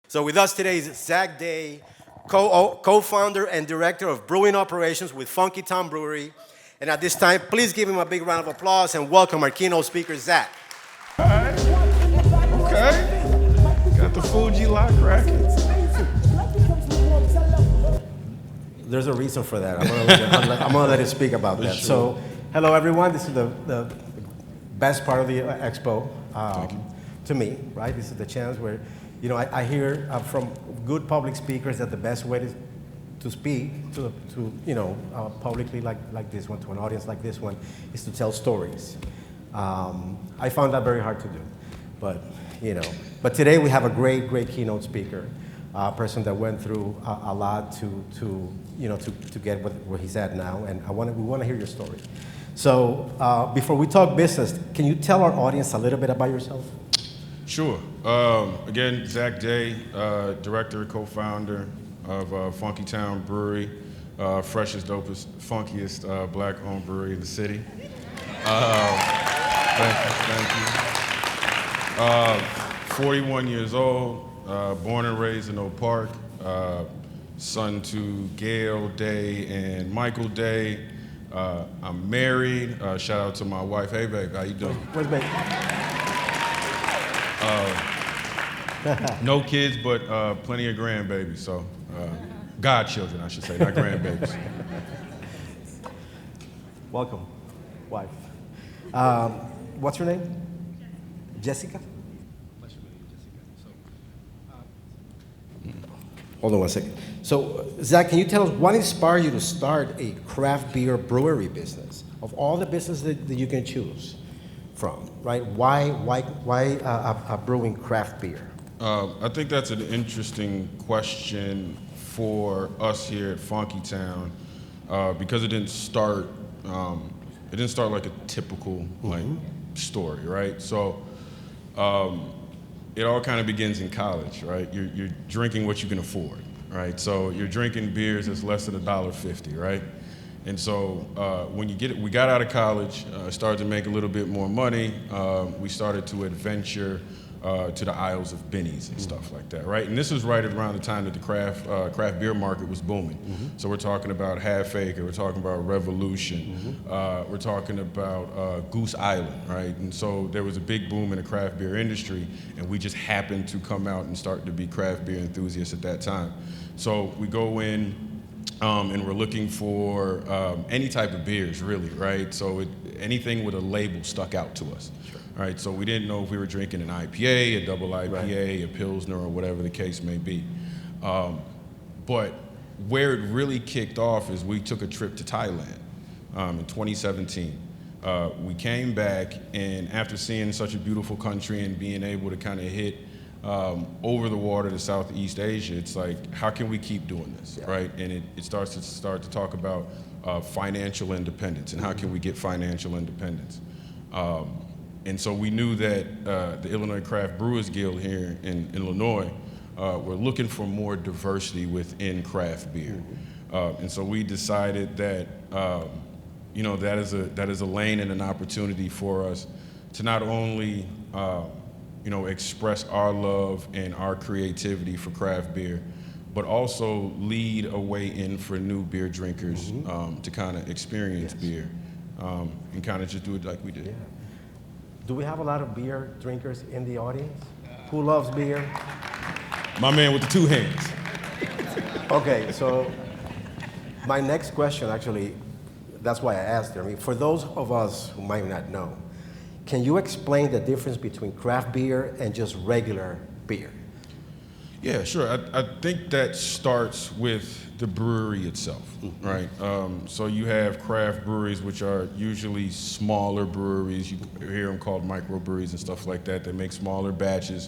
So with us today is Zack Day, co-founder and director of Brewing Operations with Funkytown Brewery. And at this time, please give him a big round of applause and welcome our keynote speaker, Zack. All right. Okay. Got the Fuji lock racket. There's a reason for that. I'm gonna let him speak about that. Sure. So, hello everyone. This is the best part of the Expo to me, right? This is the chance where, I hear from good public speakers that the best way to speak to publicly like this one, to an audience like this one, is to tell stories. I found that very hard to do, but today we have a great keynote speaker, a person that went through a lot to get where he's at now, and we want to hear your story. So before we talk business, can you tell our audience a little bit about yourself? Sure. Again, Zack Day, director, co-founder of Funkytown Brewery, freshest, dopest, funkiest black-owned brewery in the city. Thank you. 41 years old, born and raised in Oak Park, son to Gail Day and Michael Day. I'm married. Shout out to my wife. Hey, babe, how you doing? Where's babe? No kids, but plenty of grandbabies. So, godchildren, I should say, not grandbabies. Welcome, wife. What's your name? Jessica? Hold on one second. So, Zack, can you tell us what inspired you to start a craft beer brewery business? Of all the businesses that you can choose from, right? Why a brewing craft beer? I think that's an interesting question for us here at Funkytown because it didn't start like a typical story, right? So it all kind of begins in college, right? You're drinking what you can afford, right? So you're drinking beers that's less than $1.50, right? And so we got out of college, started to make a little bit more money. We started to adventure to the aisles of Benny's and stuff like that, right? And this was right around the time that the craft beer market was booming. So we're talking about Half Acre, we're talking about Revolution, we're talking about Goose Island, right? And so there was a big boom in the craft beer industry, and we just happened to come out and start to be craft beer enthusiasts at that time. So we go in, and we're looking for any type of beers, really, right? So anything with a label stuck out to us. Sure. All right, so we didn't know if we were drinking an IPA, a double IPA, right, a Pilsner, or whatever the case may be. But where it really kicked off is we took a trip to Thailand in 2017. We came back, and after seeing such a beautiful country and being able to kind of hit over the water to Southeast Asia, it's like, how can we keep doing this, right? And it starts to talk about financial independence and how can we get financial independence. And so we knew that the Illinois Craft Brewers Guild here in Illinois were looking for more diversity within craft beer. And so we decided that that is a lane and an opportunity for us to not only express our love and our creativity for craft beer, but also lead a way in for new beer drinkers to kind of experience beer and kind of just do it like we did. Yeah. Do we have a lot of beer drinkers in the audience? Who loves beer? My man with the two hands. Okay, so my next question, actually, that's why I asked her. I mean, for those of us who might not know, can you explain the difference between craft beer and just regular beer? Yeah, sure. I think that starts with the brewery itself, right? So you have craft breweries, which are usually smaller breweries. You hear them called microbreweries and stuff like that. They make smaller batches.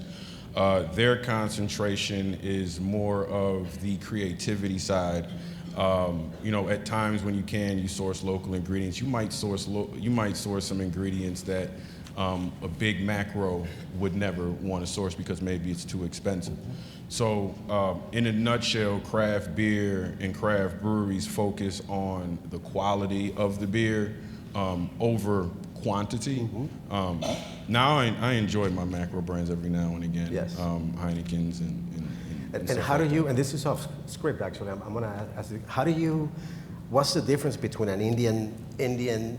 Their concentration is more of the creativity side. At times when you source local ingredients. You might source some ingredients that a big macro would never want to source because maybe it's too expensive. So in a nutshell, craft beer and craft breweries focus on the quality of the beer over quantity. Now I enjoy my macro brands every now and again. Yes. Heineken's and And stuff how do like you, that. and this is off script actually, I'm going to ask you, how do you, what's the difference between an Indian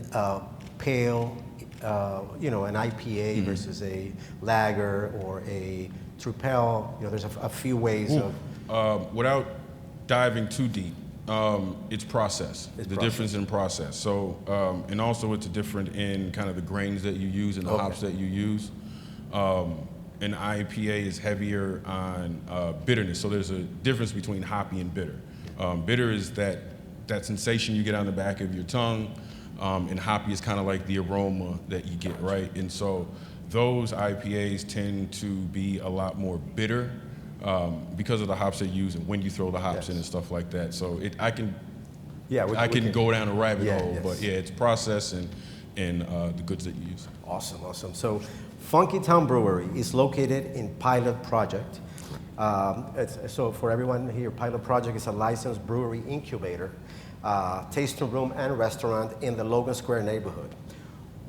pale, an IPA versus a lager or a tripel? There's a few ways of. Without diving too deep, it's process. The process. difference in process. So, and also it's different in kind of the grains that you use and the hops that you use. An IPA is heavier on bitterness. So there's a difference between hoppy and bitter. Bitter is that sensation you get on the back of your tongue, and hoppy is kind of like the aroma that you get, right? And so those IPAs tend to be a lot more bitter because of the hops they use and when you throw the hops in and stuff like that. So I can go down a rabbit hole, but yeah, it's process and the goods that you use. Awesome. So Funkytown Brewery is located in Pilot Project. So for everyone here, Pilot Project is a licensed brewery incubator, tasting room and restaurant in the Logan Square neighborhood.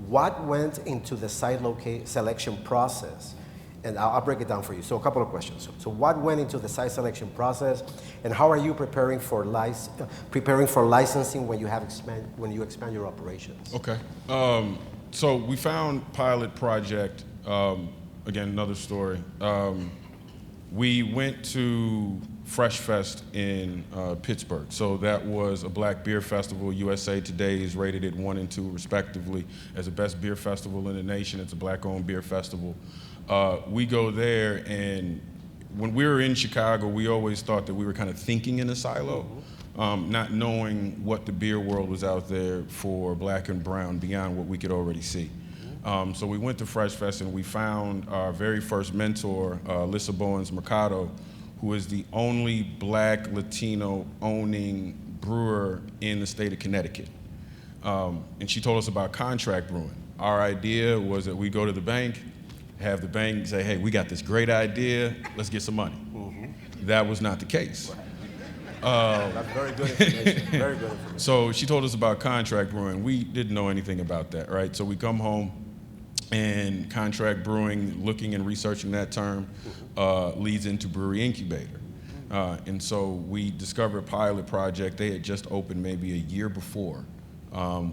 What went into the site selection process? And I'll break it down for you. So a couple of questions. So what went into the site selection process, and how are you preparing for licensing when you expand your operations? Okay. So we found Pilot Project. Again, another story. We went to Fresh Fest in Pittsburgh. So that was a black beer festival. USA Today has rated it 1 and 2 respectively as the best beer festival in the nation. It's a black-owned beer festival. We go there, and when we were in Chicago, we always thought that we were kind of thinking in a silo, not knowing what the beer world was out there for black and brown beyond what we could already see. So we went to Fresh Fest, and we found our very first mentor, Lissa Bowens Mercado, who is the only black Latino owning brewer in the state of Connecticut. And she told us about contract brewing. Our idea was that we go to the bank, have the bank say, hey, we got this great idea, let's get some money. That was not the case. That's very good information. Very good information. So she told us about contract brewing. We didn't know anything about that, right? So we come home, and contract brewing, looking and researching that term, leads into brewery incubator. And so we discovered Pilot Project. They had just opened maybe a year before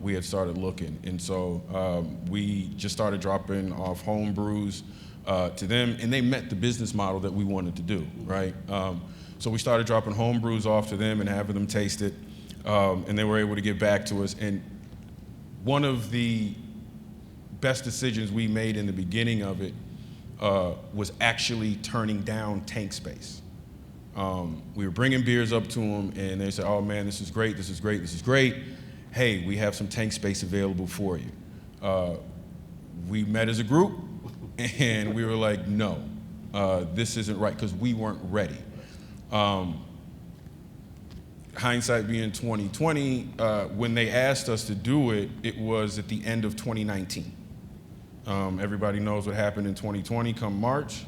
we had started looking. And so we just started dropping off home brews to them, and they met the business model that we wanted to do, right? So we started dropping home brews off to them and having them taste it, and they were able to get back to us. And one of the best decisions we made in the beginning of it was actually turning down tank space. We were bringing beers up to them, and they said, oh man, this is great, this is great, this is great. Hey, we have some tank space available for you. We met as a group, and we were like, no, this isn't right, because we weren't ready. Hindsight being 2020, when they asked us to do it, it was at the end of 2019. Everybody knows what happened in 2020 come March.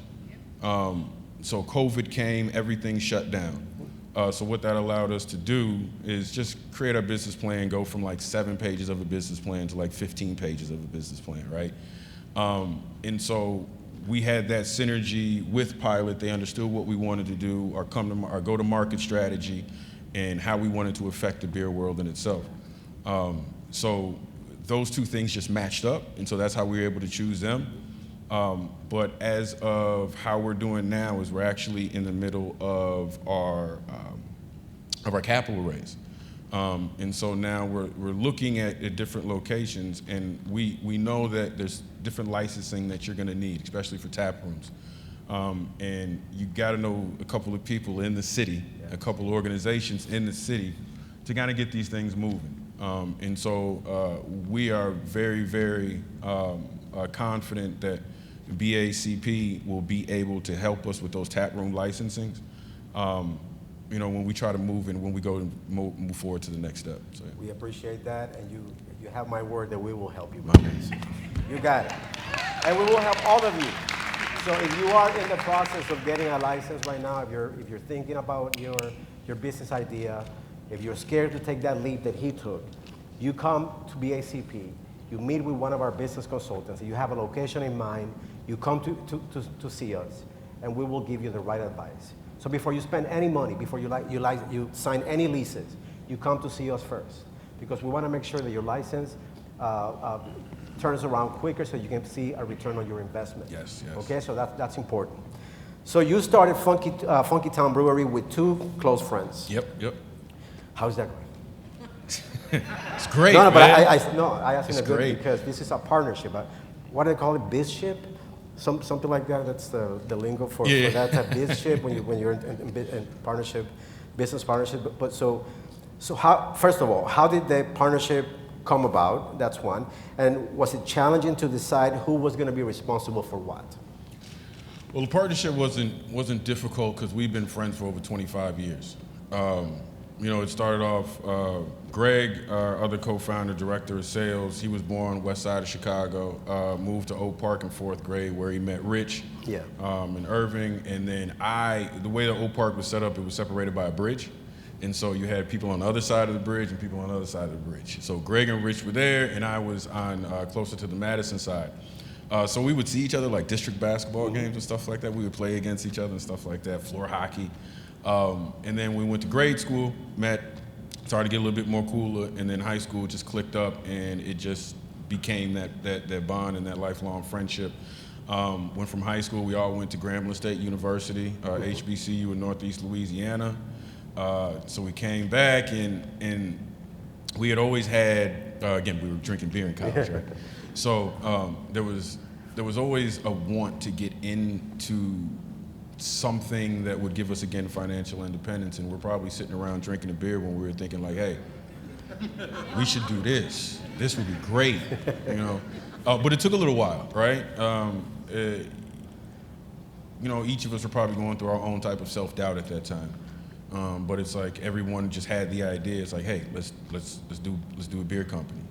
So COVID came, everything shut down. So what that allowed us to do is just create our business plan, go from like 7 pages of a business plan to like 15 pages of a business plan, right? And so we had that synergy with Pilot. They understood what we wanted to do, our go-to-market strategy, and how we wanted to affect the beer world in itself. So those two things just matched up, and so that's how we were able to choose them. But as of how we're doing now is we're actually in the middle of our capital raise. And so now we're looking at different locations, and we know that there's different licensing that you're gonna need, especially for tap rooms. And you gotta know a couple of people in the city, a couple of organizations in the city to kind of get these things moving. And so we are very, very confident that BACP will be able to help us with those tap room licensings, when we try to move and when we go to move forward to the next step. So. We appreciate that, and you have my word that we will help you, my friends. You got it. And we will help all of you. So if you are in the process of getting a license right now, if you're thinking about your business idea, if you're scared to take that leap that he took, you come to BACP, you meet with one of our business consultants, you have a location in mind, you come to see us, and we will give you the right advice. So before you spend any money, before you sign any leases, you come to see us first, because we want to make sure that your license turns around quicker so you can see a return on your investment. Yes. Okay, so that's important. So you started Funkytown Brewery with 2 close friends. Yep. How's that going? It's great, No, but man. I asked him great. because this is a partnership. What do they call it? Bizship? Something like that. That's the lingo for that type. Bizship when you're in partnership, business partnership. But so how? First of all, how did the partnership come about? That's one. And was it challenging to decide who was going to be responsible for what? Well, the partnership wasn't difficult because we've been friends for over 25 years. It started off, Greg, our other co-founder, director of sales, he was born west side of Chicago, moved to Oak Park in 4th grade where he met Rich in Irving. And then the way the Oak Park was set up, it was separated by a bridge. And so you had people on the other side of the bridge and people on the other side of the bridge. So Greg and Rich were there, and I was on closer to the Madison side. So we would see each other like district basketball games and stuff like that. We would play against each other and stuff like that, floor hockey. And then we went to grade school, met, started to get a little bit more cooler, and then high school just clicked up, and it just became that bond and that lifelong friendship. Went from high school, we all went to Grambling State University, HBCU in Northeast Louisiana. So we came back, and we had always had, again, we were drinking beer in college, right? So there was always a want to get into something that would give us, again, financial independence. And we're probably sitting around drinking a beer when we were thinking like, hey, we should do this. This would be great, But it took a little while, right? Each of us were probably going through our own type of self-doubt at that time. But it's like everyone just had the idea. It's like, hey, let's do a beer company.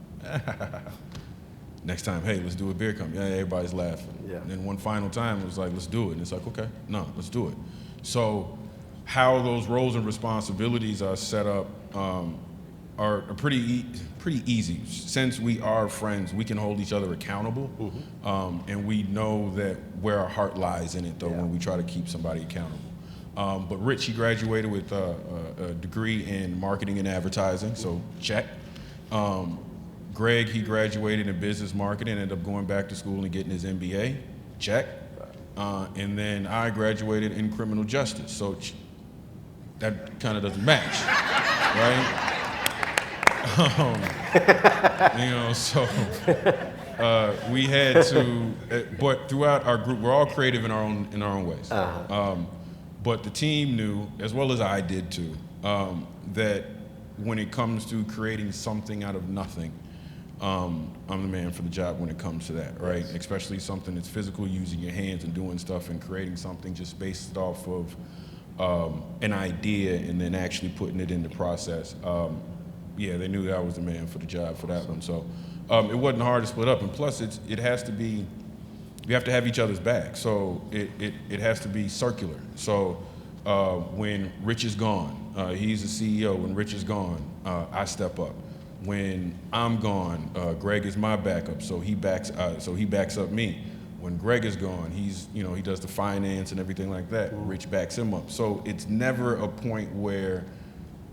Next time, hey, let's do a beer company. Yeah, everybody's laughing. Yeah. And then one final time, it was like, let's do it. And it's like, okay, no, let's do it. So how those roles and responsibilities are set up are pretty easy. Since we are friends, we can hold each other accountable. And we know that where our heart lies in it, though, when we try to keep somebody accountable. But Rich, he graduated with a degree in marketing and advertising, so check. Greg, he graduated in business marketing, ended up going back to school and getting his MBA, check. And then I graduated in criminal justice, so that kind of doesn't match, right? We had to, but throughout our group, we're all creative in our own ways. But the team knew, as well as I did too, that when it comes to creating something out of nothing, I'm the man for the job when it comes to that, right? Yes. Especially something that's physical, using your hands and doing stuff and creating something just based off of an idea and then actually putting it into process. They knew that I was the man for the job for that one. So it wasn't hard to split up. And plus, it has to be, you have to have each other's back. So it has to be circular. So when Rich is gone, he's the CEO. When Rich is gone, I step up. When I'm gone, Greg is my backup, so he backs up me. When Greg is gone, he does the finance and everything like that. Rich backs him up. So it's never a point where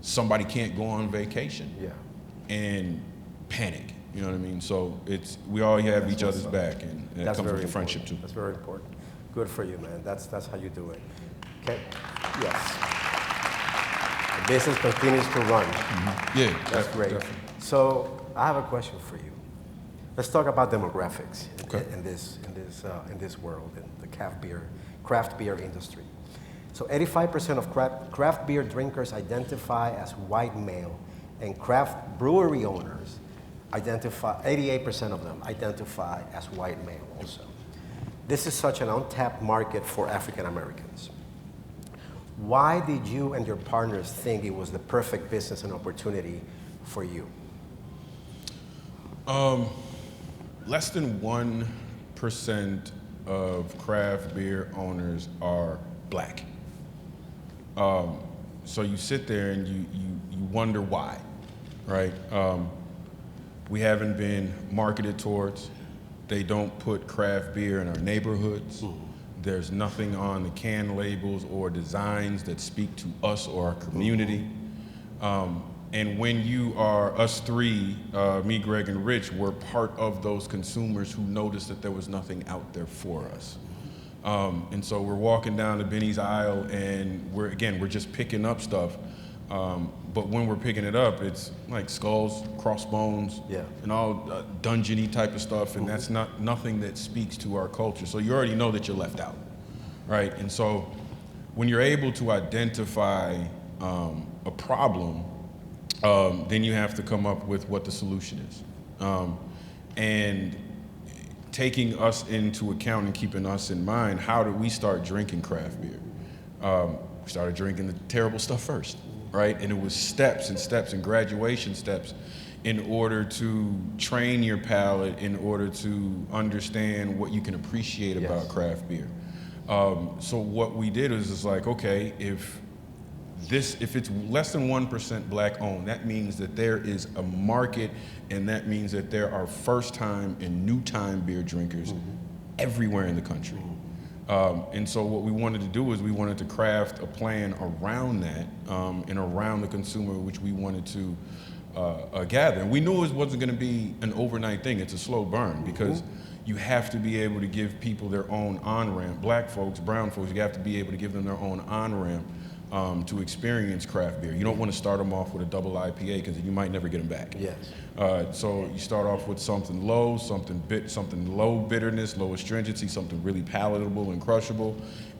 somebody can't go on vacation and panic. You know what I mean? So we all have each other's back, and that comes with the friendship too. That's very important. Good for you, man. That's how you do it. Okay. Yes. The business continues to run. Yeah, that's great. Definitely. So I have a question for you. Let's talk about demographics in this world, in the craft beer industry. So 85% of craft beer drinkers identify as white male, and craft brewery owners 88% of them identify as white male also. This is such an untapped market for African Americans. Why did you and your partners think it was the perfect business and opportunity for you? Less than 1% of craft beer owners are black. So you sit there and you wonder why, right? We haven't been marketed towards. They don't put craft beer in our neighborhoods. There's nothing on the can labels or designs that speak to us or our community. And when you are, us three, me, Greg, and Rich, were part of those consumers who noticed that there was nothing out there for us. And so we're walking down the Benny's aisle, and we're just picking up stuff. But when we're picking it up, it's like skulls, crossbones, and all dungeon-y type of stuff, and that's nothing that speaks to our culture. So you already know that you're left out, right? And so when you're able to identify a problem, then you have to come up with what the solution is. And taking us into account and keeping us in mind, how did we start drinking craft beer? We started drinking the terrible stuff first. Right, and it was steps and steps and graduation steps in order to train your palate, in order to understand what you can appreciate about craft beer. So what we did is just like, okay, if it's less than 1% black owned, that means that there is a market, and that means that there are first time and new time beer drinkers everywhere in the country. And so what we wanted to do is we wanted to craft a plan around that and around the consumer, which we wanted to gather. And we knew it wasn't going to be an overnight thing. It's a slow burn because you have to be able to give people their own on-ramp. Black folks, brown folks, you have to be able to give them their own on-ramp to experience craft beer. You don't want to start them off with a double IPA because you might never get them back. Yes. So you start off with something low, something low bitterness, low astringency, something really palatable and crushable,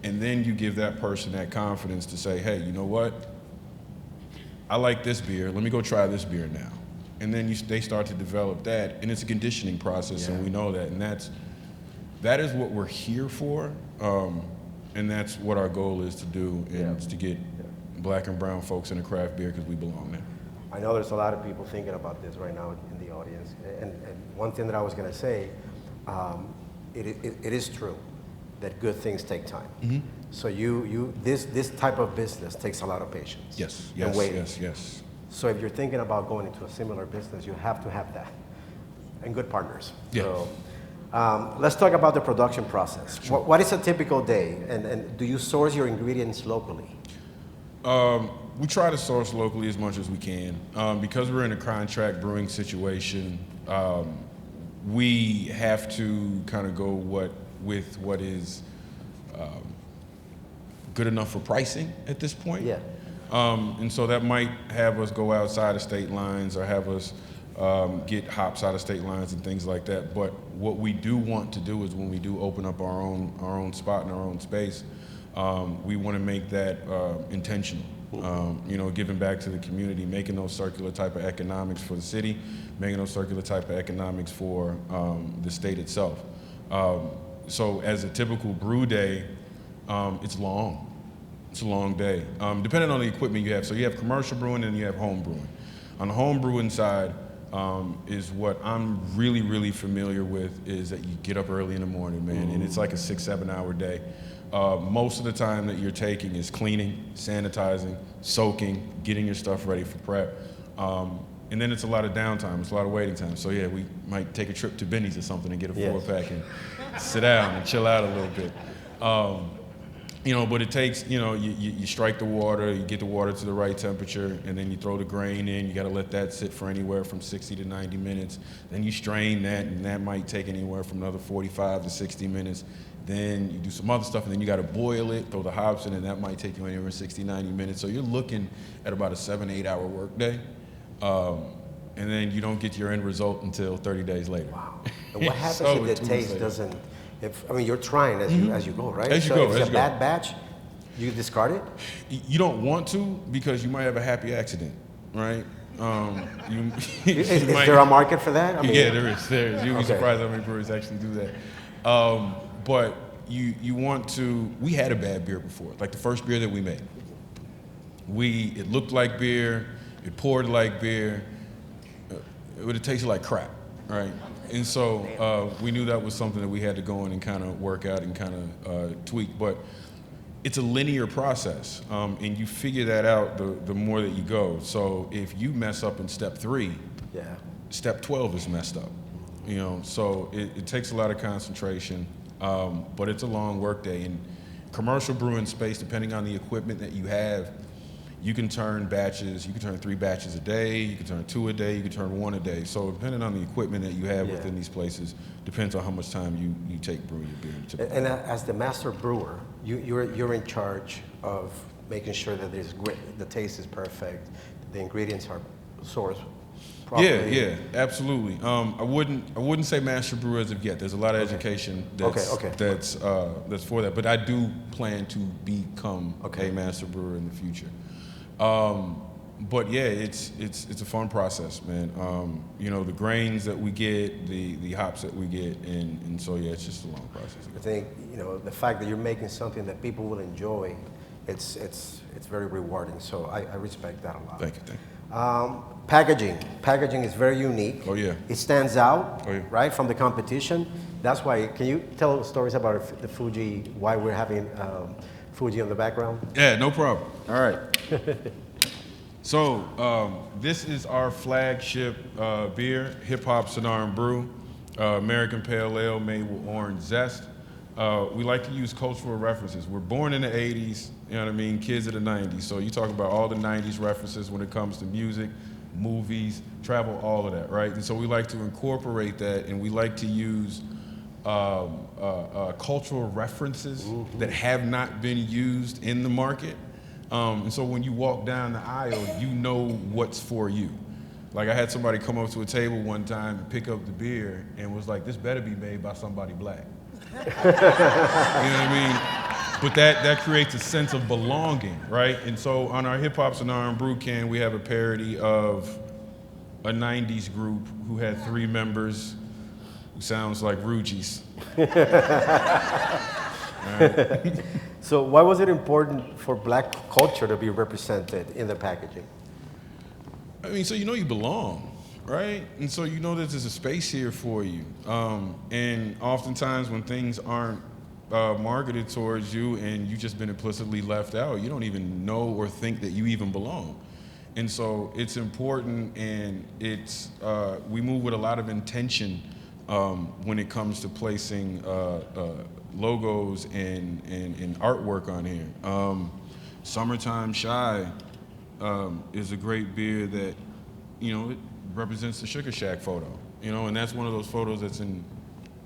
and then you give that person that confidence to say, hey, you know what? I like this beer. Let me go try this beer now. And then they start to develop that, and it's a conditioning process, and we know that, and that is what we're here for. And that's what our goal is to do, is to get black and brown folks into craft beer because we belong there. I know there's a lot of people thinking about this right now in the audience. And one thing that I was going to say, it is true that good things take time. So this type of business takes a lot of patience. Yes, and waiting. yes. So if you're thinking about going into a similar business, you have to have that and good partners. Yeah. So let's talk about the production process. Sure. What is a typical day, and do you source your ingredients locally? We try to source locally as much as we can. Because we're in a contract brewing situation, we have to kind of go with what is good enough for pricing at this point. Yeah. And so that might have us go outside of state lines or have us get hops out of state lines and things like that. But what we do want to do is when we do open up our own spot in our own space, we want to make that intentional. Giving back to the community, making those circular type of economics for the city, making those circular type of economics for the state itself. So as a typical brew day, it's long. It's a long day, depending on the equipment you have. So you have commercial brewing and you have home brewing. On the home brewing side is what I'm really, really familiar with is that you get up early in the morning, man, and it's like a 6-7 hour day. Most of the time that you're taking is cleaning, sanitizing, soaking, getting your stuff ready for prep. And then it's a lot of downtime, it's a lot of waiting time. So yeah, we might take a trip to Benny's or something and get a 4-pack and sit down and chill out a little bit. But it takes, you strike the water, you get the water to the right temperature, and then you throw the grain in. You got to let that sit for anywhere from 60 to 90 minutes. Then you strain that, and that might take anywhere from another 45 to 60 minutes. Then you do some other stuff, and then you got to boil it, throw the hops in, and that might take you anywhere 60, 90 minutes. So you're looking at about a 7-8 hour workday. And then you don't get your end result until 30 days later. Wow. And what happens if the taste doesn't? You're trying as you go, right? As you go. If it's a bad batch, you discard it? You don't want to because you might have a happy accident, right? Is there a market for that? Yeah, there is. You'd be surprised how many breweries actually do that. But you want to. We had a bad beer before, like the first beer that we made. It looked like beer, it poured like beer, but it tasted like crap, right? And so we knew that was something that we had to go in and kind of work out and kind of tweak. But it's a linear process, and you figure that out the more that you go. So if you mess up in step 3, step 12 is messed up. So it takes a lot of concentration. but it's a long work day. And commercial brewing space, depending on the equipment that you have, you can turn 3 batches a day, you can turn 2 a day, you can turn 1 a day. So depending on the equipment that you have within these places, depends on how much time you take brewing your beer. And as the master brewer, you're in charge of making sure that the taste is perfect, the ingredients are sourced properly. Yeah, absolutely. I wouldn't say master brewer as of yet. There's a lot of education that's for that. But I do plan to become a master brewer in the future. But yeah, it's a fun process, man. The grains that we get, the hops that we get, and so yeah, it's just a long process. I think the fact that you're making something that people will enjoy, it's very rewarding. So I respect that a lot. Thank you. Packaging is very unique. Oh yeah. It stands out, right, from the competition. That's why. Can you tell stories about the Fuji? Why we're having Fuji on the background? Yeah, no problem. All right. So this is our flagship beer, Hip Hop Sonar and Brew, American Pale Ale made with orange zest. We like to use cultural references. We're born in the 80s, you know what I mean, kids of the 90s. So you talk about all the 90s references when it comes to music, movies, travel, all of that, right? And so we like to incorporate that, and we like to use cultural references that have not been used in the market. And so when you walk down the aisle, you know what's for you. Like I had somebody come up to a table one time and pick up the beer and was like, this better be made by somebody black. You know what I mean? But that creates a sense of belonging, right? And so on our Hip Hop Sonar and Brew can, we have a parody of a 90s group who had 3 members who sounds like Rugies. Right. So why was it important for black culture to be represented in the packaging? I mean, so you belong, right? And so that there's a space here for you. And oftentimes when things aren't marketed towards you and you've just been implicitly left out, you don't even know or think that you even belong. And so it's important, and we move with a lot of intention when it comes to placing logos and artwork on here. Summertime Shy is a great beer that, it represents the Sugar Shack photo, and that's one of those photos that's in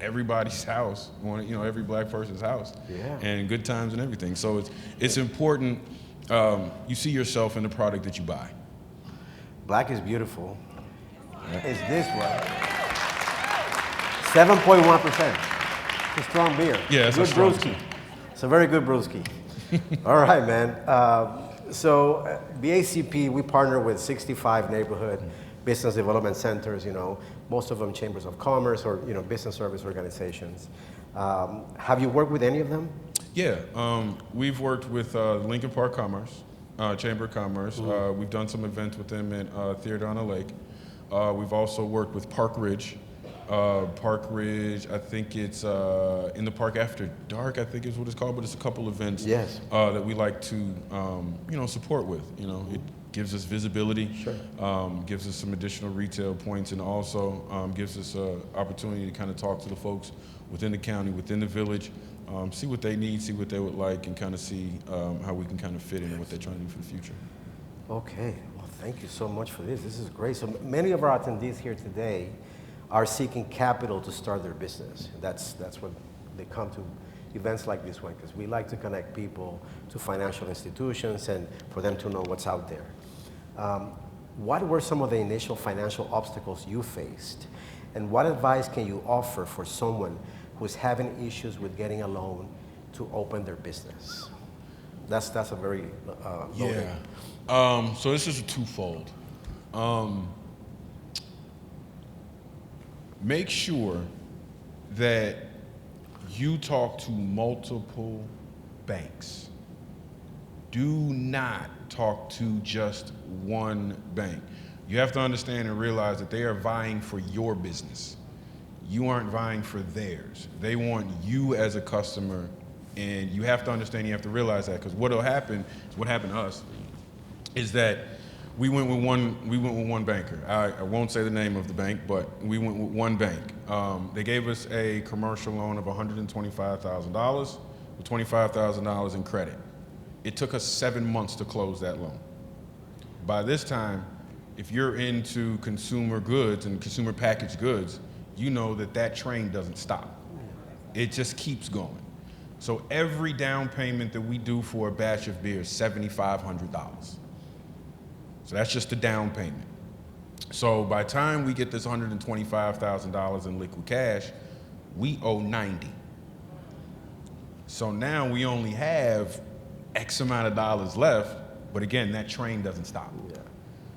everybody's house, every black person's house, and good times and everything. So it's important you see yourself in the product that you buy. Black is beautiful. Is this one? 7.1%. It's a strong beer. Yeah, it's a strong brewski. It's a very good brewski. All right, man. So BACP, we partner with 65 neighborhood business development centers, most of them chambers of commerce or, business service organizations. Have you worked with any of them? Yeah, we've worked with Lincoln Park Commerce, Chamber of Commerce. We've done some events with them at Theater on the Lake. We've also worked with Park Ridge. Park Ridge, I think it's in the park after dark, I think is what it's called, but it's a couple events that we like to, support with. It gives us visibility, gives us some additional retail points, and also gives us an opportunity to kind of talk to the folks within the county, within the village, see what they need, see what they would like, and kind of see how we can kind of fit in what they're trying to do for the future. Okay, well, thank you so much for this. This is great. So many of our attendees here today are seeking capital to start their business. That's what they come to events like this one, because we like to connect people to financial institutions and for them to know what's out there. What were some of the initial financial obstacles you faced? And what advice can you offer for someone who's having issues with getting a loan to open their business? That's a very loaded. So this is a twofold. Make sure that you talk to multiple banks. Do not talk to just one bank. You have to understand and realize that they are vying for your business. You aren't vying for theirs. They want you as a customer, and you have to understand, you have to realize that, because what'll happen is what happened to us is that we went with one banker. I won't say the name of the bank, but we went with one bank. They gave us a commercial loan of $125,000 with $25,000 in credit. It took us 7 months to close that loan. By this time, if you're into consumer goods and consumer packaged goods, you know that train doesn't stop. It just keeps going. So every down payment that we do for a batch of beer is $7,500. So that's just the down payment. So by the time we get this $125,000 in liquid cash, we owe 90. So now we only have X amount of dollars left, but again, that train doesn't stop. Yeah.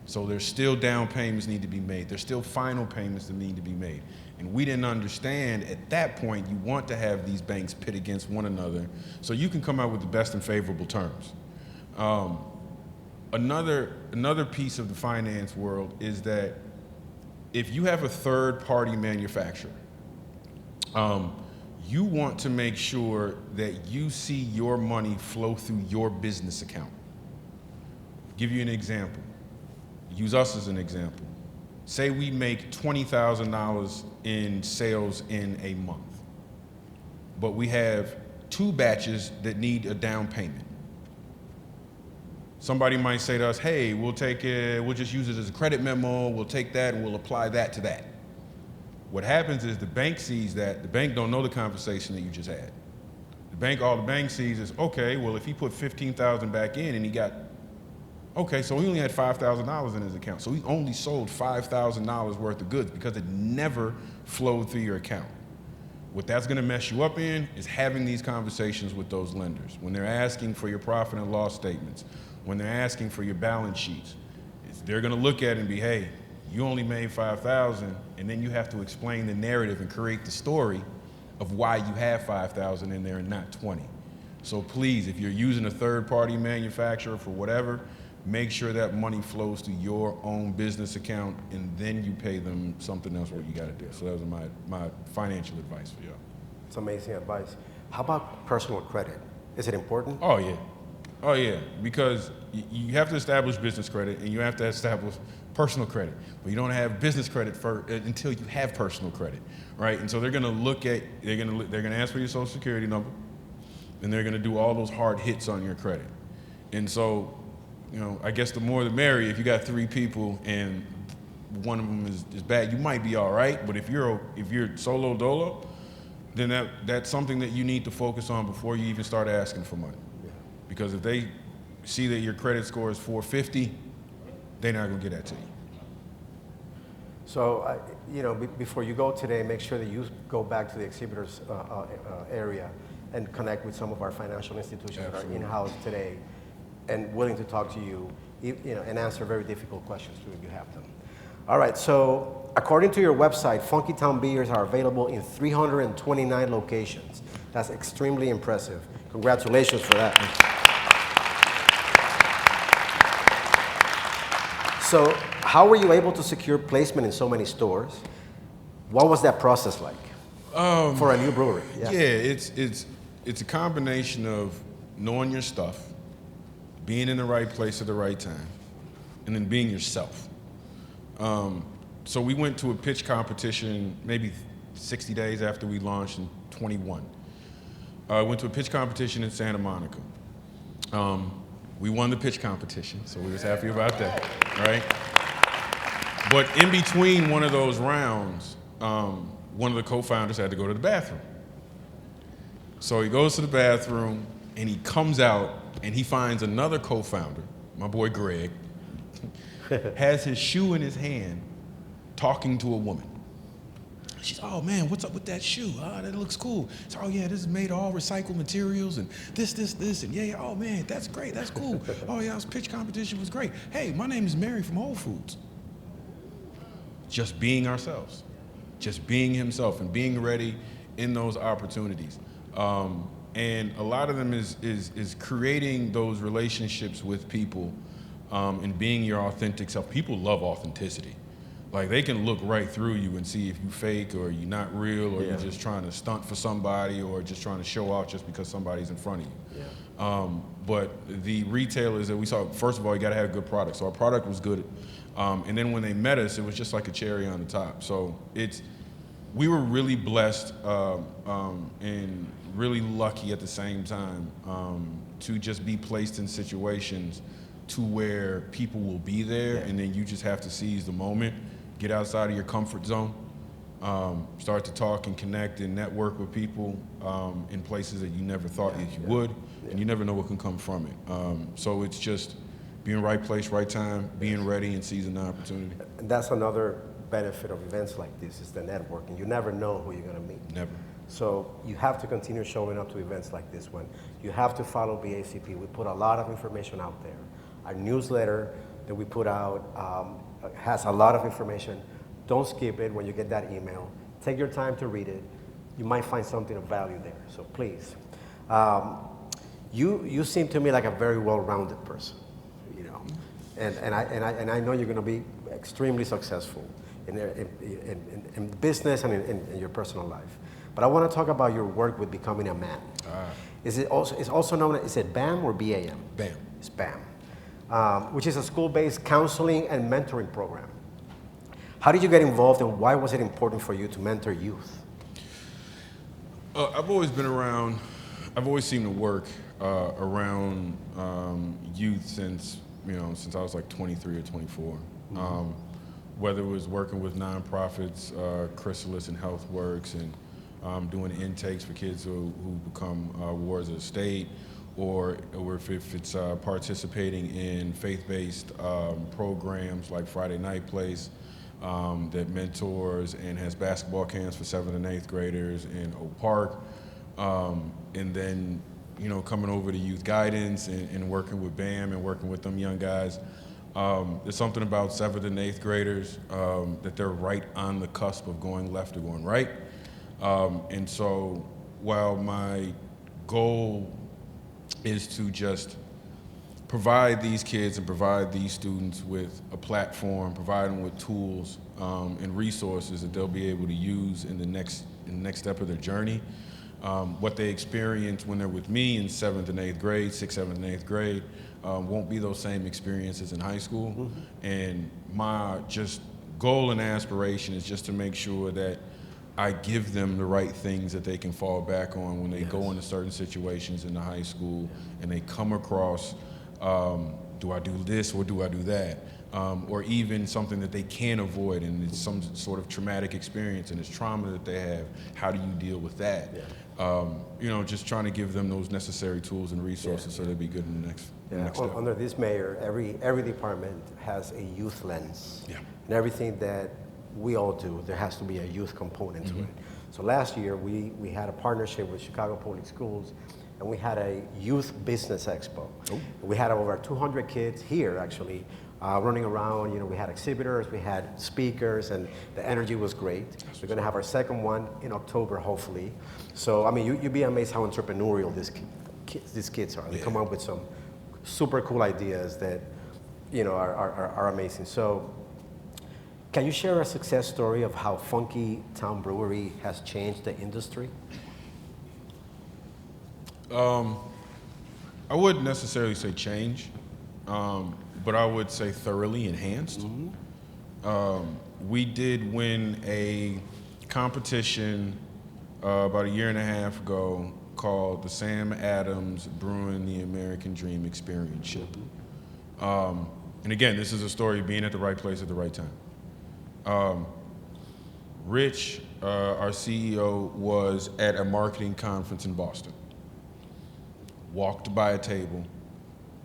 So there's still down payments need to be made. There's still final payments that need to be made. And we didn't understand at that point, you want to have these banks pit against one another so you can come out with the best and favorable terms. Another piece of the finance world is that if you have a third-party manufacturer, you want to make sure that you see your money flow through your business account. Give you an example. Use us as an example. Say we make $20,000 in sales in a month, but we have 2 batches that need a down payment. Somebody might say to us, hey, we'll just use it as a credit memo, we'll take that and we'll apply that to that. What happens is the bank sees that, the bank don't know the conversation that you just had. All the bank sees is, okay, well if he put $15,000 back in and he got, okay, so he only had $5,000 in his account. So he only sold $5,000 worth of goods because it never flowed through your account. What that's gonna mess you up in is having these conversations with those lenders. When they're asking for your profit and loss statements, when they're asking for your balance sheets, they're gonna look at it and be, hey, you only made $5,000, and then you have to explain the narrative and create the story of why you have $5,000 in there and not 20. So please, if you're using a third-party manufacturer for whatever, make sure that money flows to your own business account, and then you pay them something else what you gotta do. So that was my financial advice for y'all. It's amazing advice. How about personal credit? Is it important? Oh yeah, because you have to establish business credit and you have to establish personal credit, but you don't have business credit until you have personal credit, right? And so they're gonna ask for your social security number, and they're gonna do all those hard hits on your credit. And so, I guess the more the merrier. If you got 3 people and one of them is bad, you might be all right, but if you're solo dolo, then that's something that you need to focus on before you even start asking for money. Yeah. Because if they see that your credit score is 450, they're not gonna get that to you. So, before you go today, make sure that you go back to the exhibitors area and connect with some of our financial institutions that are in-house today and willing to talk to you, and answer very difficult questions too if you have them. All right, so according to your website, Funkytown beers are available in 329 locations. That's extremely impressive. Congratulations for that. So how were you able to secure placement in so many stores? What was that process like for a new brewery? Yeah, it's a combination of knowing your stuff, being in the right place at the right time, and then being yourself. So we went to a pitch competition maybe 60 days after we launched in 21. Went to a pitch competition in Santa Monica. We won the pitch competition, so we was happy about that, right? But in between one of those rounds, one of the co-founders had to go to the bathroom. So he goes to the bathroom and he comes out and he finds another co-founder, my boy Greg, has his shoe in his hand talking to a woman. She's, oh man, what's up with that shoe? That looks cool. So, oh yeah, this is made of all recycled materials and this, and yeah, oh man, that's great, that's cool. Oh yeah, this pitch competition was great. Hey, my name is Mary from Whole Foods. Just being ourselves, just being himself and being ready in those opportunities. And a lot of them is creating those relationships with people and being your authentic self. People love authenticity. Like they can look right through you and see if you fake or you're not real or you're just trying to stunt for somebody or just trying to show out just because somebody's in front of you. Yeah. But the retailers that we saw, first of all, you got to have a good product. So our product was good. And then when they met us, it was just like a cherry on the top. So we were really blessed and really lucky at the same time to just be placed in situations to where people will be there, and then you just have to seize the moment, get outside of your comfort zone, start to talk and connect and network with people in places that you never thought that you would, and you never know what can come from it. So it's just being right place, right time, being ready and seizing the opportunity. And that's another benefit of events like this, is the networking. You never know who you're going to meet. Never. So you have to continue showing up to events like this one. You have to follow BACP. We put a lot of information out there. Our newsletter that we put out has a lot of information. Don't skip it when you get that email. Take your time to read it. You might find something of value there, so please. You seem to me like a very well-rounded person, you know, and I know you're going to be extremely successful in business and in your personal life. But I want to talk about your work with becoming a man. It's also known as, is it BAM or BAM? BAM. It's BAM, which is a school-based counseling and mentoring program. How did you get involved, and why was it important for you to mentor youth? I've always been around, I've always seemed to work around youth since I was like 23 or 24. Whether it was working with nonprofits, Chrysalis and HealthWorks, and doing intakes for kids who become wards of the state, or if it's participating in faith-based programs like Friday Night Place, that mentors and has basketball camps for 7th and 8th graders in Oak Park, and then coming over to youth guidance and working with BAM and working with them young guys. There's something about 7th and 8th graders that they're right on the cusp of going left or going right, and so while my goal is to just provide these kids and provide these students with a platform, provide them with tools and resources that they'll be able to use in the next step of their journey. What they experience when they're with me in 7th and 8th grade, 6th, 7th, and 8th grade, won't be those same experiences in high school. Mm-hmm. And my just goal and aspiration is just to make sure that I give them the right things that they can fall back on when they go into certain situations in the high school and they come across, do I do this or do I do that? Or even something that they can't avoid, and it's some sort of traumatic experience and it's trauma that they have. How do you deal with that? Just trying to give them those necessary tools and resources so they'll be good in the next step. Under this mayor, every department has a youth lens. Yeah. And everything that we all do, there has to be a youth component to it. So last year, we had a partnership with Chicago Public Schools, and we had a youth business expo. Oh. We had over 200 kids here, actually, running around. We had exhibitors, we had speakers, and the energy was great. We're going to have our second one in October, hopefully. So, I mean, you'd be amazed how entrepreneurial these kids are. They come up with some super cool ideas that, are amazing. So, can you share a success story of how Funkytown Brewery has changed the industry? I wouldn't necessarily say change, but I would say thoroughly enhanced. Mm-hmm. We did win a competition about a year and a half ago called the Sam Adams Brewing the American Dream Experience. And again, this is a story of being at the right place at the right time. Rich, our CEO, was at a marketing conference in Boston. Walked by a table,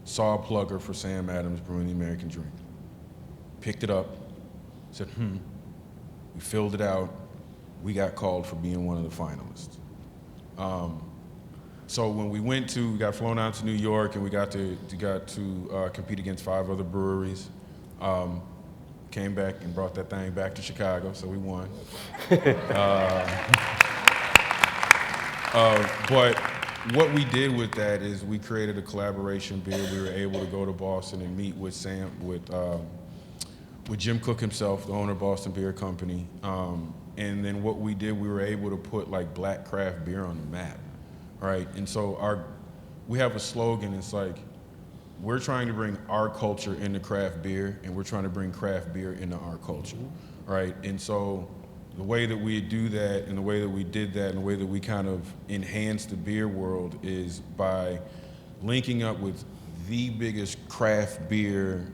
saw a plugger for Sam Adams Brewing the American Dream. Picked it up, said, we filled it out. We got called for being one of the finalists. So when we got flown out to New York, and we got to compete against 5 other breweries. Came back and brought that thing back to Chicago, so we won. But what we did with that is we created a collaboration beer. We were able to go to Boston and meet with Jim Cook himself, the owner of Boston Beer Company. And then what we did, we were able to put like black craft beer on the map, right? And so we have a slogan. It's like, we're trying to bring our culture into craft beer, and we're trying to bring craft beer into our culture, right? And so the way that we do that and the way that we did that and the way that we kind of enhance the beer world is by linking up with the biggest craft beer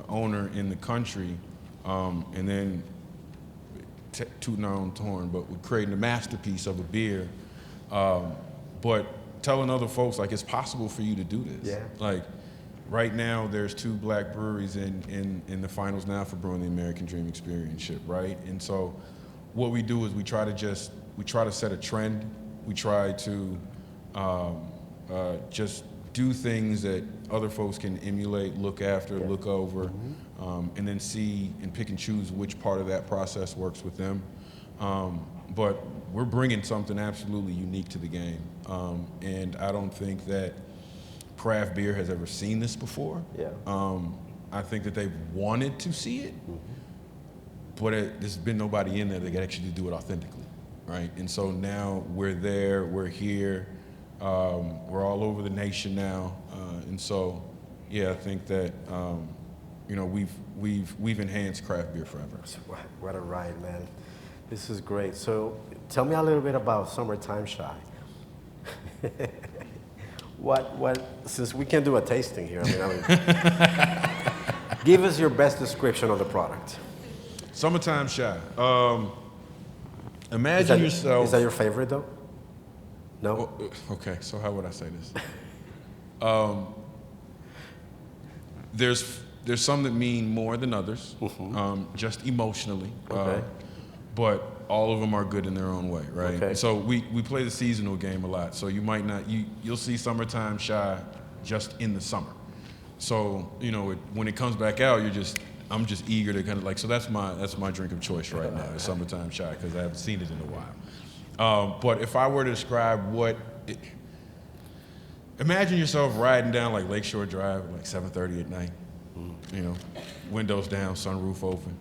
owner in the country, and then tooting our own horn, but we're creating a masterpiece of a beer, but telling other folks, like, it's possible for you to do this. Yeah. Like, right now, there's 2 black breweries in the finals now for Brewing the American Dream Experience, right? And so what we do is we try to set a trend. We try to just do things that other folks can emulate, look after, look over, and then see and pick and choose which part of that process works with them. But we're bringing something absolutely unique to the game. And I don't think that craft beer has ever seen this before. Yeah. I think that they've wanted to see it, but there's been nobody in there that can actually do it authentically, right? And so now we're there, we're here, we're all over the nation now, and so, yeah, I think that we've enhanced craft beer forever. What a ride, man! This is great. So, tell me a little bit about Summertime Shy. What? Since we can do a tasting here, I mean, give us your best description of the product. Summertime Shy. Imagine yourself. Is that your favorite though? No. Okay, so how would I say this? There's some that mean more than others, just emotionally. Okay. But all of them are good in their own way, right? Okay. So we play the seasonal game a lot. So you might not you'll see Summertime Shy just in the summer. So when it comes back out, I'm just eager to kind of like. So that's my drink of choice right now. Is Summertime Shy because I haven't seen it in a while. But if I were to describe imagine yourself riding down like Lakeshore Drive at like 7:30 at night. Windows down, sunroof open.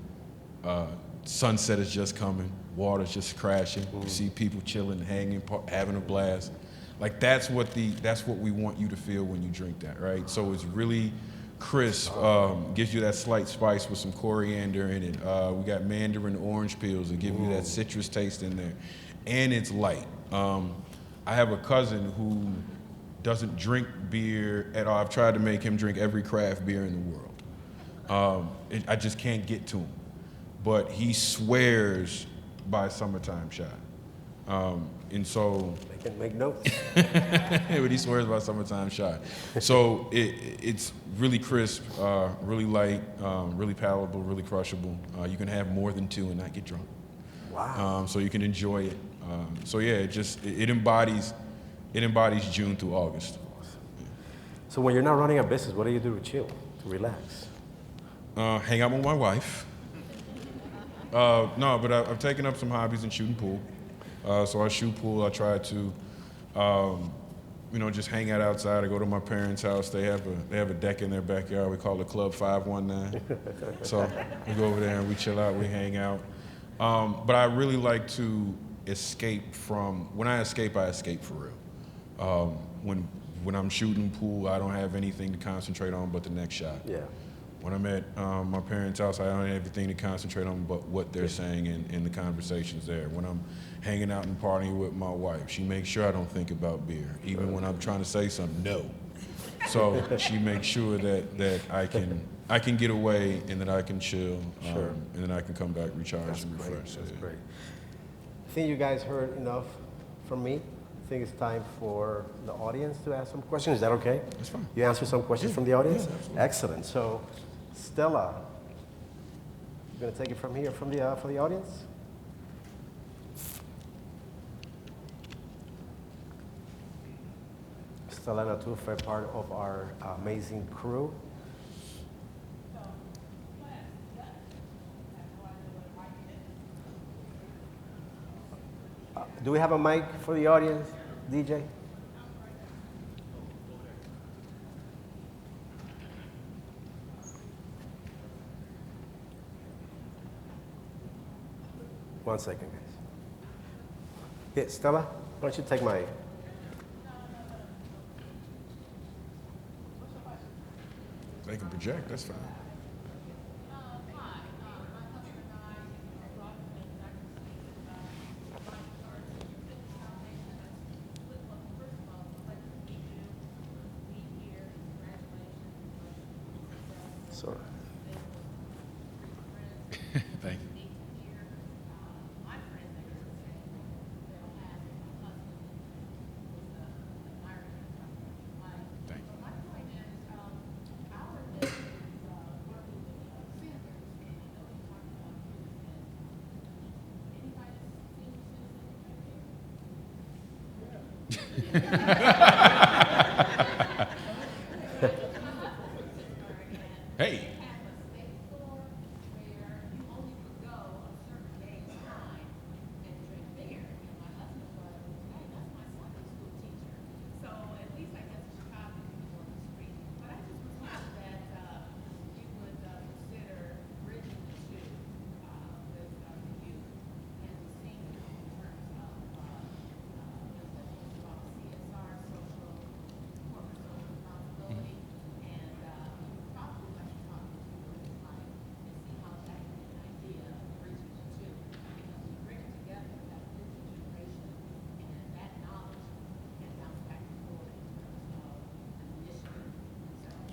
Sunset is just coming, water's just crashing. You see people chilling, hanging, having a blast. Like that's what we want you to feel when you drink that, right? So it's really crisp, gives you that slight spice with some coriander in it. We got mandarin orange peels that give you that citrus taste in there, and it's light. I have a cousin who doesn't drink beer at all. I've tried to make him drink every craft beer in the world. I just can't get to him. But he swears by Summertime Shy. And so... I can make notes. But he swears by Summertime Shy. So it's really crisp, really light, really palatable, really crushable. You can have more than 2 and not get drunk. Wow. So you can enjoy it. So yeah, it embodies June through August. So when you're not running a business, what do you do to chill, to relax? Hang out with my wife. No, but I've taken up some hobbies in shooting pool. So I shoot pool. I try to, just hang out outside. I go to my parents' house. They have a deck in their backyard. We call it Club 519. So we go over there and we chill out. We hang out. But I really like to escape from. When I escape for real. When I'm shooting pool, I don't have anything to concentrate on but the next shot. Yeah. When I'm at my parents' house, I don't have anything to concentrate on but what they're saying and the conversations there. When I'm hanging out and partying with my wife, she makes sure I don't think about beer, even when I'm trying to say something, no. So she makes sure that I can get away and that I can chill, and then I can come back recharged and refreshed. That's great. I think you guys heard enough from me. I think it's time for the audience to ask some questions. Is that okay? That's fine. You answer some questions from the audience? Yeah, absolutely. Excellent. So, Stella, you're going to take it from here for the audience? Stella and Atul are part of our amazing crew. Do we have a mic for the audience, DJ? One second, guys. Yeah, Stella, why don't you take my... They can project, that's fine. So, Thank you. Thank you. Hey.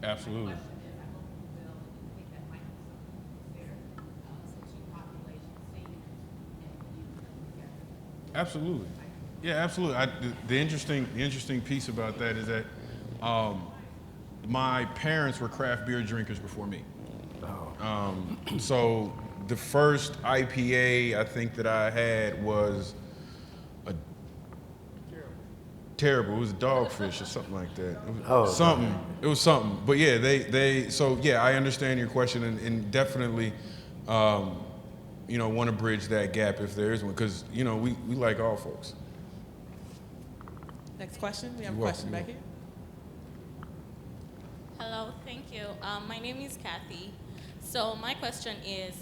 Absolutely. Absolutely. Yeah, absolutely. The interesting piece about that is that my parents were craft beer drinkers before me. So the first IPA I think that I had was a terrible. It was Dogfish or something like that. It was something. It was something. But yeah, they. So yeah, I understand your question and definitely, want to bridge that gap if there is one, because we like all folks. Next question. We have a You're question welcome. back here. Hello, thank you. My name is Kathy. So my question is,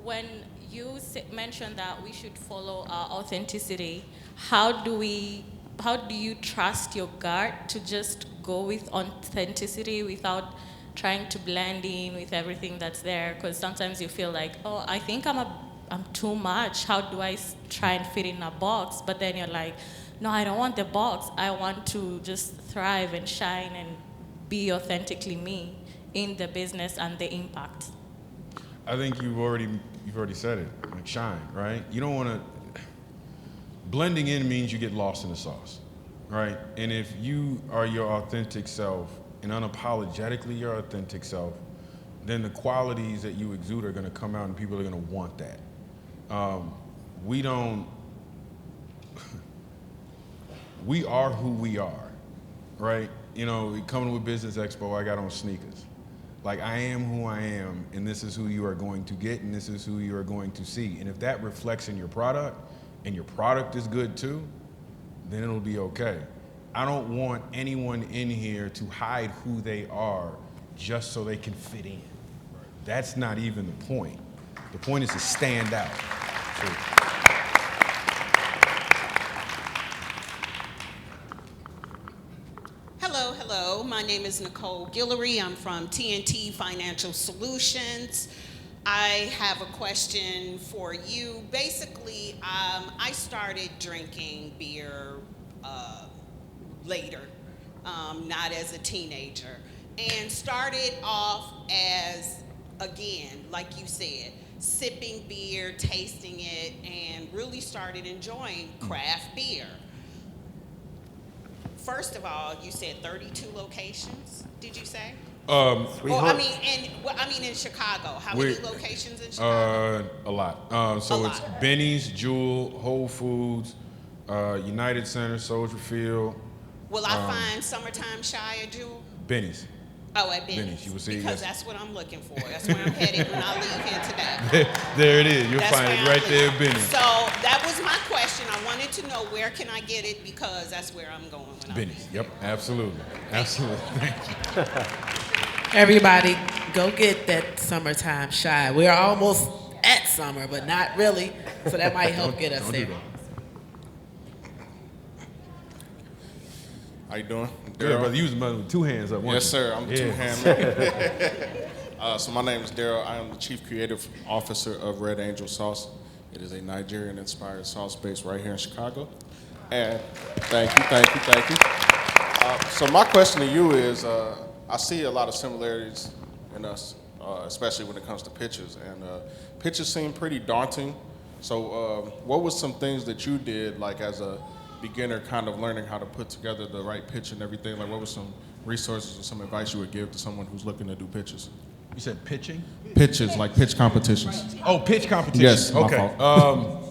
when you mentioned that we should follow our authenticity, how do you trust your gut to just go with authenticity without trying to blend in with everything that's there? Because sometimes you feel like, oh, I think I'm too much. How do I try and fit in a box? But then you're like, no, I don't want the box. I want to just thrive and shine and be authentically me in the business and the impact. I think you've already said it. Like shine, right? You don't want to. Blending in means you get lost in the sauce, right? And if you are your authentic self and unapologetically your authentic self, then the qualities that you exude are going to come out, and people are going to want that. We don't. We are who we are, right? Coming with Business Expo, I got on sneakers. Like, I am who I am, and this is who you are going to get, and this is who you are going to see. And if that reflects in your product, and your product is good too, then it'll be okay. I don't want anyone in here to hide who they are just so they can fit in. That's not even the point. The point is to stand out. So, Hello. My name is Nicole Guillory. I'm from TNT Financial Solutions. I have a question for you. Basically, I started drinking beer later, not as a teenager, and started off as, again, like you said, sipping beer, tasting it, and really started enjoying craft beer. First of all, you said 32 locations, did you say? In Chicago. How many locations in Chicago? A lot. It's lot. Benny's, Jewel, Whole Foods, United Center, Soldier Field. Will I find Summertime Shire, Jewel? Benny's. Oh, at Benny's. Benny's, you will see it, because yes. that's what I'm looking for. That's where I'm headed when I leave here today. There it is. You'll That's find where it I'm right there leaving. at Benny's. So that was my question. I wanted to know, where can I get it, because that's where I'm going when I leave. Benny's. Yep, absolutely. Absolutely. Thank you. Everybody, go get that Summertime Shy. We are almost at summer, but not really. So that might help get us Don't do there. that. How you doing? Good, brother. You was with two hands up. Yes, sir. I'm the two-hand man. So my name is Daryl. I am the Chief Creative Officer of Red Angel Sauce. It is a Nigerian-inspired sauce based right here in Chicago. And thank you. So my question to you is, I see a lot of similarities in us, especially when it comes to pitches. And pitches seem pretty daunting. So what was some things that you did, like as a beginner, kind of learning how to put together the right pitch and everything? Like what was some resources or some advice you would give to someone who's looking to do pitches? You said pitching? Pitches, like pitch competitions. Oh, pitch competition. Yes, my okay. fault.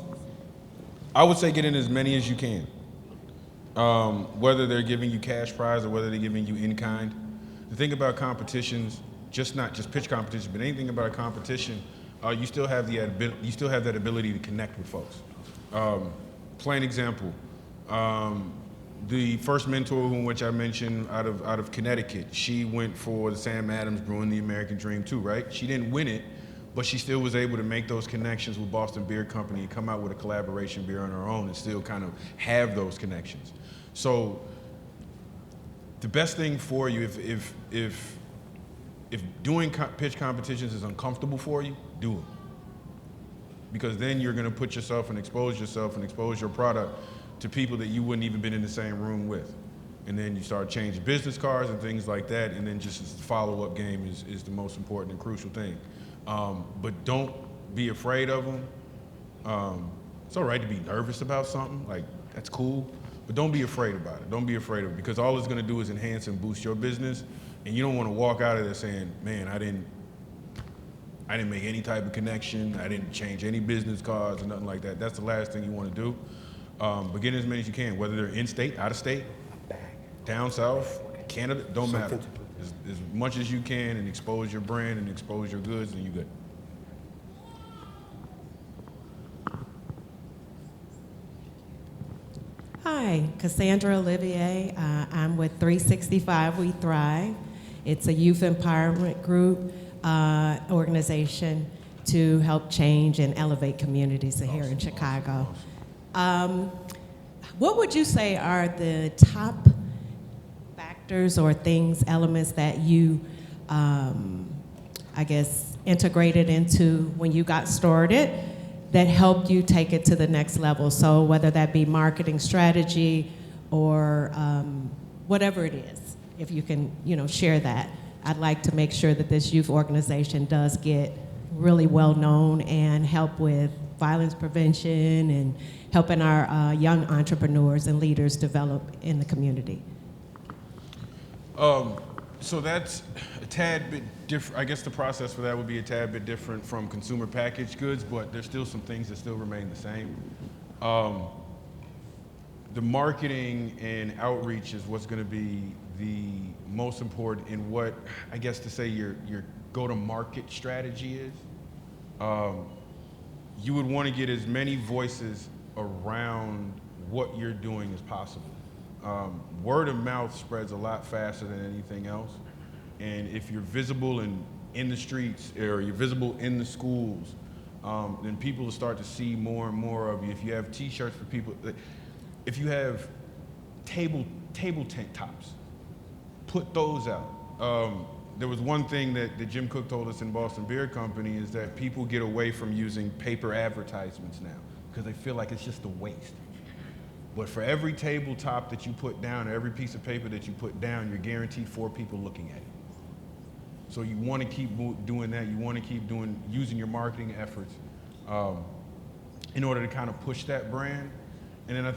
I would say get in as many as you can. Whether they're giving you cash prize or whether they're giving you in kind. The thing about competitions, not just pitch competition, but anything about a competition, you still have that ability to connect with folks. Plain example, the first mentor which I mentioned out of Connecticut, she went for the Sam Adams Brewing the American Dream too, right? She didn't win it, but she still was able to make those connections with Boston Beer Company and come out with a collaboration beer on her own and still kind of have those connections. So the best thing for you, if doing pitch competitions is uncomfortable for you, do it. Because then you're gonna put yourself and expose your product to people that you wouldn't even been in the same room with. And then you start changing business cards and things like that, and then just the follow-up game is the most important and crucial thing. But don't be afraid of them. It's all right to be nervous about something, like that's cool, but don't be afraid about it. Don't be afraid of it, because all it's gonna do is enhance and boost your business, and you don't wanna walk out of there saying, man, I didn't make any type of connection, I didn't change any business cards or nothing like that. That's the last thing you wanna do. But get in as many as you can, whether they're in state, out of state, down south, Canada, don't matter. As much as you can, and expose your brand and expose your goods, and you're good. Hi, Cassandra Olivier. I'm with 365 We Thrive. It's a youth empowerment group organization to help change and elevate communities here in Chicago. What would you say are the top factors or things, elements that you, I guess, integrated into when you got started that helped you take it to the next level? So whether that be marketing strategy or whatever it is, if you can, share that. I'd like to make sure that this youth organization does get really well known and help with violence prevention and helping our young entrepreneurs and leaders develop in the community. So that's a tad bit different. I guess the process for that would be a tad bit different from consumer packaged goods, but there's still some things that still remain the same. The marketing and outreach is what's going to be the most important in what, I guess to say, your go-to-market strategy is. You would want to get as many voices around what you're doing as possible. Word of mouth spreads a lot faster than anything else. And if you're visible in the streets, or you're visible in the schools, then people will start to see more and more of you. If you have t-shirts for people, if you have table tank tops, put those out. There was one thing that Jim Cook told us in Boston Beer Company is that people get away from using paper advertisements now because they feel like it's just a waste. But for every tabletop that you put down, or every piece of paper that you put down, you're guaranteed 4 people looking at it. So you want to keep doing that. You want to keep using your marketing efforts in order to kind of push that brand. And then I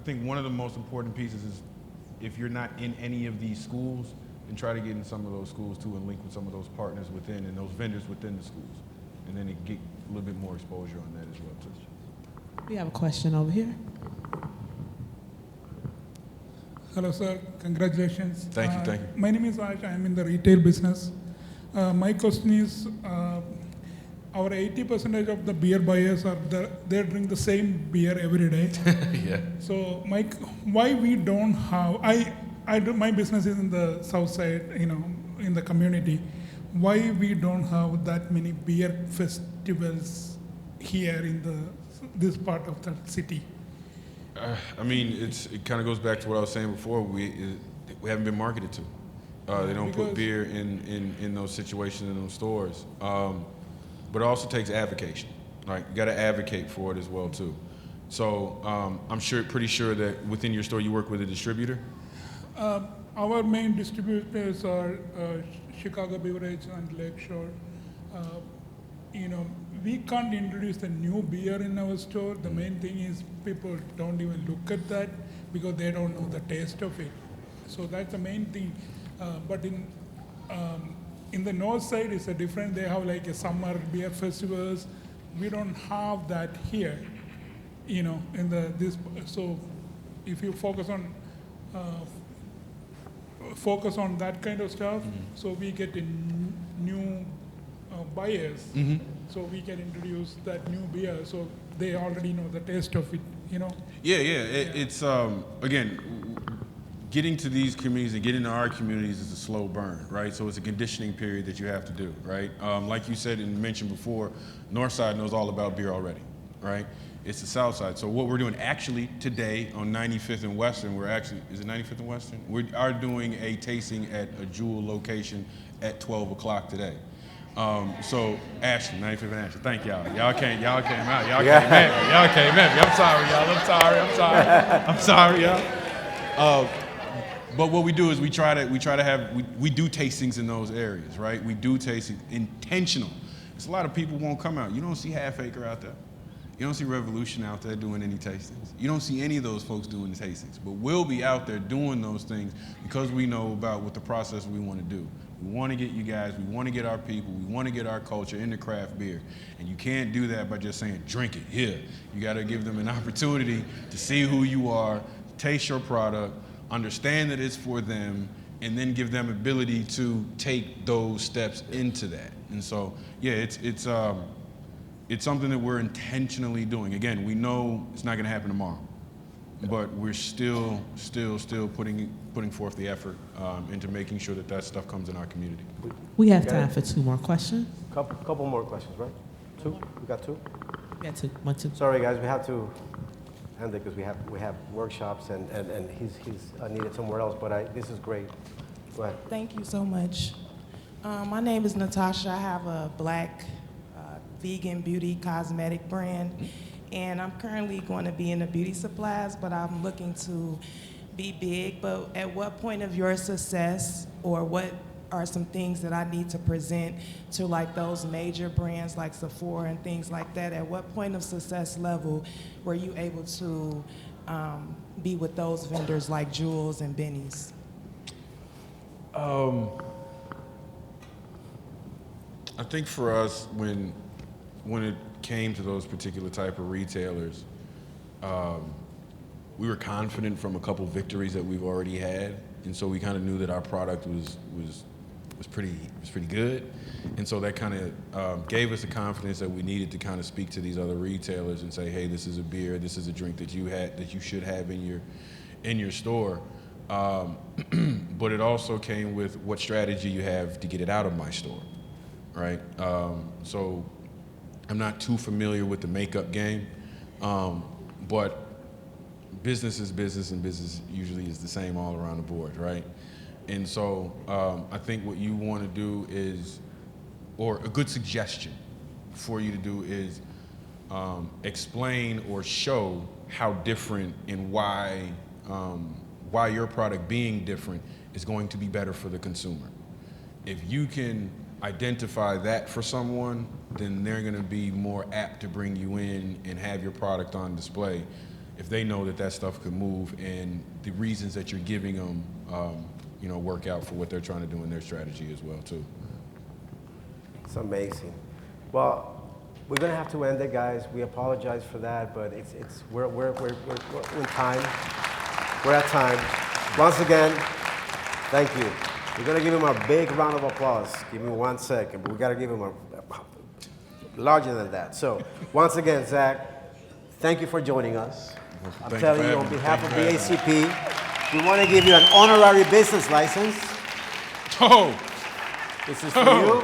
think one of the most important pieces is if you're not in any of these schools, then try to get in some of those schools too and link with some of those partners within and those vendors within the schools. And then it get a little bit more exposure on that as well too. We have a question over here. Hello, sir. Congratulations. Thank you. My name is Raj. I'm in the retail business. My question is, our 80% of the beer buyers they drink the same beer every day. Yeah. So, why we don't have? My business is in the south side, in the community. Why we don't have that many beer festivals here in this part of the city? I mean, it kind of goes back to what I was saying before. We haven't been marketed to. They don't put beer in those situations, in those stores. But it also takes advocation. Like, you got to advocate for it as well too. So I'm pretty sure that within your store you work with a distributor. Our main distributors are Chicago Beverage and Lakeshore, we can't introduce a new beer in our store. The main thing is people don't even look at that because they don't know the taste of it. So that's the main thing. But in the north side, it's a different. They have like a summer beer festivals. We don't have that here, So if you focus on that kind of stuff, so we get new buyers. So we can introduce that new beer, so they already know the taste of it. It's again, getting to these communities and getting to our communities is a slow burn, right? So it's a conditioning period that you have to do, right? Like you said and mentioned before, North Side knows all about beer already, right? It's the South Side. So what we're doing actually today on 95th and Western, is it 95th and Western? We are doing a tasting at a Jewel location at 12 o'clock today. So Ashland, 95th and Ashland, thank y'all. Y'all came out. Y'all came at me. I'm sorry, y'all. But what we do is we do tastings in those areas, right? We do tastings intentional. There's a lot of people won't come out. You don't see Half Acre out there. You don't see Revolution out there doing any tastings. You don't see any of those folks doing the tastings. But we'll be out there doing those things because we know about what the process we want to do. We want to get you guys, we want to get our people, we want to get our culture into craft beer. And you can't do that by just saying, drink it, here. You got to give them an opportunity to see who you are, taste your product, understand that it's for them, and then give them ability to take those steps into that. And so, yeah, it's something that we're intentionally doing. Again, we know it's not going to happen tomorrow, but we're still putting forth the effort into making sure that stuff comes in our community. We have time for 2 more questions. Couple more questions, right? 2? We got 2? Yeah, 2. 1, 2. Sorry, guys, we have to end it because we have workshops and he's needed somewhere else. But this is great. Go ahead. Thank you so much. My name is Natasha. I have a black vegan beauty cosmetic brand, and I'm currently going to be in the beauty supplies, but I'm looking to be big. But at what point of your success, or what are some things that I need to present to like those major brands like Sephora and things like that? At what point of success level were you able to be with those vendors like Jewel's and Benny's? I think for us, when it came to those particular type of retailers, we were confident from a couple victories that we've already had, and so we kind of knew that our product was pretty good, and so that kind of gave us the confidence that we needed to kind of speak to these other retailers and say, hey, this is a beer, this is a drink that you should have in your store. But it also came with what strategy you have to get it out of my store, right? So I'm not too familiar with the makeup game, but business is business, and business usually is the same all around the board, right? And so I think what you want to do is, or a good suggestion for you to do is explain or show how different and why your product being different is going to be better for the consumer. If you can identify that for someone, then they're going to be more apt to bring you in and have your product on display if they know that stuff could move and the reasons that you're giving them work out for what they're trying to do in their strategy as well too. It's amazing. Well, we're gonna have to end it, guys. We apologize for that, but we're in time. We're at time. Once again, thank you. We're gonna give him a big round of applause. Give me 1 second, but we gotta give him a larger than that. So, once again, Zach, thank you for joining us. I'm telling you, on behalf of BACP, we want to give you an honorary business license. Oh, this is for you.